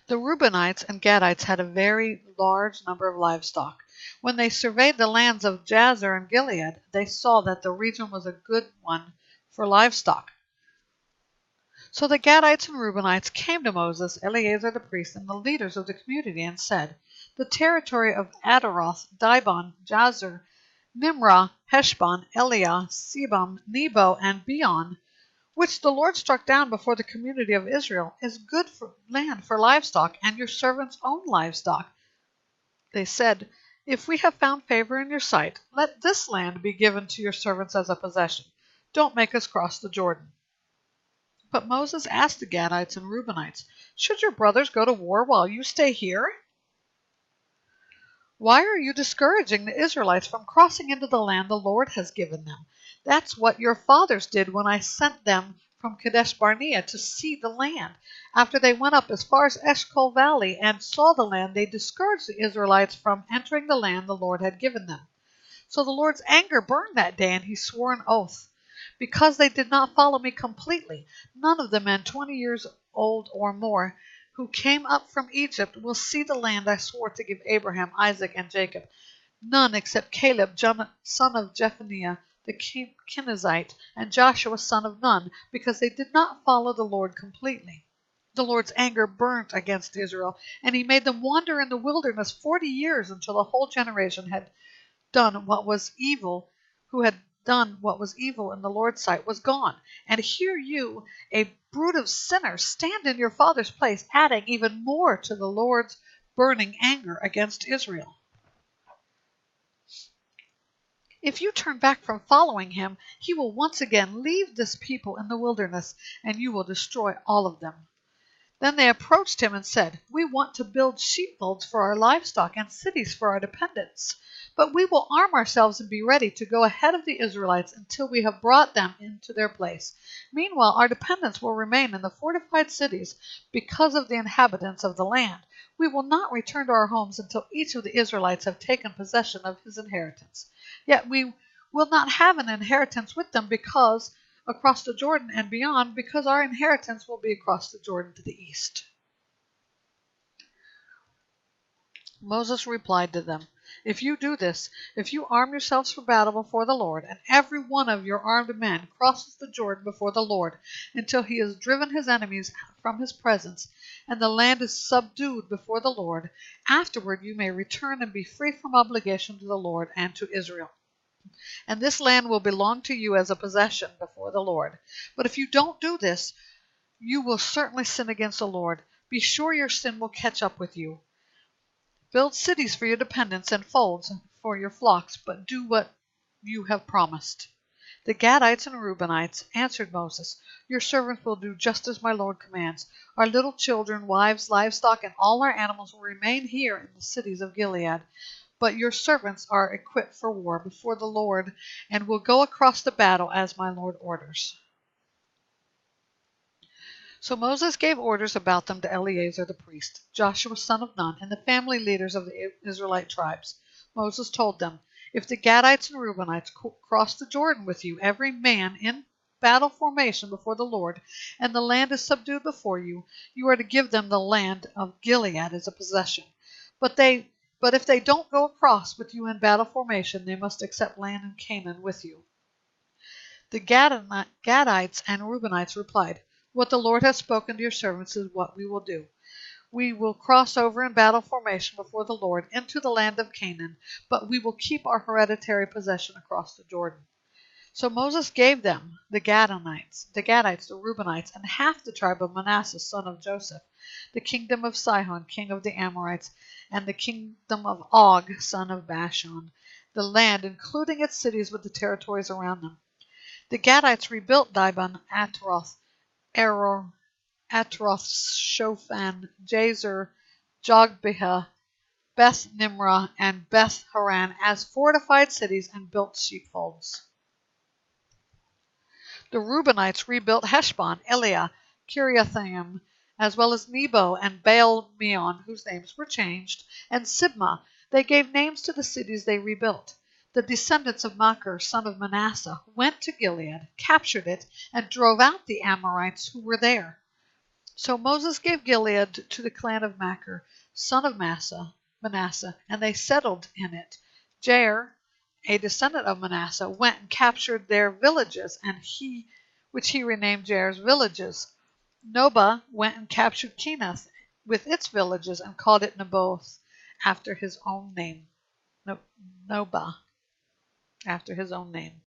The Reubenites and Gadites had a very large number of livestock. When they surveyed the lands of Jazer and Gilead, they saw that the region was a good one for livestock. So the Gadites and Reubenites came to Moses, Eleazar the priest, and the leaders of the community and said, "The territory of Adaroth, Dibon, Jazer, Nimrah, Heshbon, Eliah, Sebam, Nebo, and Beon, which the Lord struck down before the community of Israel, is good for land for livestock, and your servants own livestock." They said, "If we have found favor in your sight, let this land be given to your servants as a possession. Don't make us cross the Jordan." But Moses asked the Gadites and Reubenites, "Should your brothers go to war while you stay here? Why are you discouraging the Israelites from crossing into the land the Lord has given them? That's what your fathers did when I sent them from Kadesh Barnea to see the land. After they went up as far as Eshcol Valley and saw the land, they discouraged the Israelites from entering the land the Lord had given them. So the Lord's anger burned that day, and he swore an oath. Because they did not follow me completely, none of the men 20 years old or more who came up from Egypt will see the land I swore to give Abraham, Isaac, and Jacob. None except Caleb, son of Jephunneh the Kenizzite, and Joshua, son of Nun, because they did not follow the Lord completely. The Lord's anger burnt against Israel, and he made them wander in the wilderness 40 years until the whole generation had done what was evil, who had done what was evil in the Lord's sight, was gone. And here you, a brood of sinners, stand in your father's place, adding even more to the Lord's burning anger against Israel. If you turn back from following him, he will once again leave this people in the wilderness, and you will destroy all of them." Then they approached him and said, "We want to build sheepfolds for our livestock and cities for our dependents. But we will arm ourselves and be ready to go ahead of the Israelites until we have brought them into their place. Meanwhile, our dependents will remain in the fortified cities because of the inhabitants of the land. We will not return to our homes until each of the Israelites have taken possession of his inheritance. Yet we will not have an inheritance with them because across the Jordan and beyond, because our inheritance will be across the Jordan to the east." Moses replied to them, "If you do this, if you arm yourselves for battle before the Lord, and every one of your armed men crosses the Jordan before the Lord until he has driven his enemies from his presence, and the land is subdued before the Lord, afterward you may return and be free from obligation to the Lord and to Israel. And this land will belong to you as a possession before the Lord. But if you don't do this, you will certainly sin against the Lord. Be sure your sin will catch up with you. Build cities for your dependents and folds for your flocks, but do what you have promised." The Gadites and Reubenites answered Moses, "Your servants will do just as my Lord commands. Our little children, wives, livestock, and all our animals will remain here in the cities of Gilead. But your servants are equipped for war before the Lord and will go across the battle as my Lord orders." So Moses gave orders about them to Eleazar the priest, Joshua son of Nun, and the family leaders of the Israelite tribes. Moses told them, "If the Gadites and Reubenites cross the Jordan with you, every man in battle formation before the Lord, and the land is subdued before you, you are to give them the land of Gilead as a possession. But if they don't go across with you in battle formation, they must accept land in Canaan with you." The Gadites and Reubenites replied, "What the Lord has spoken to your servants is what we will do. We will cross over in battle formation before the Lord into the land of Canaan, but we will keep our hereditary possession across the Jordan." So Moses gave them, the Gadites, the Reubenites, and half the tribe of Manasseh, son of Joseph, the kingdom of Sihon, king of the Amorites, and the kingdom of Og, son of Bashan, the land, including its cities with the territories around them. The Gadites rebuilt Dibon, Atroth, Eror, Atroth, Shophan, Jazer, Jogbehah, Beth Nimrah, and Beth Haran as fortified cities and built sheepfolds. The Reubenites rebuilt Heshbon, Eliah, Kiriathaim, as well as Nebo and Baal-meon, whose names were changed, and Sibmah. They gave names to the cities they rebuilt. The descendants of Machir, son of Manasseh, went to Gilead, captured it, and drove out the Amorites who were there. So Moses gave Gilead to the clan of Machir, son of Manasseh, and they settled in it. Jair, a descendant of Manasseh, went and captured their villages, which he renamed Jair's villages. Nobah went and captured Kenath with its villages and called it Naboth after his own name. Nobah, after his own name.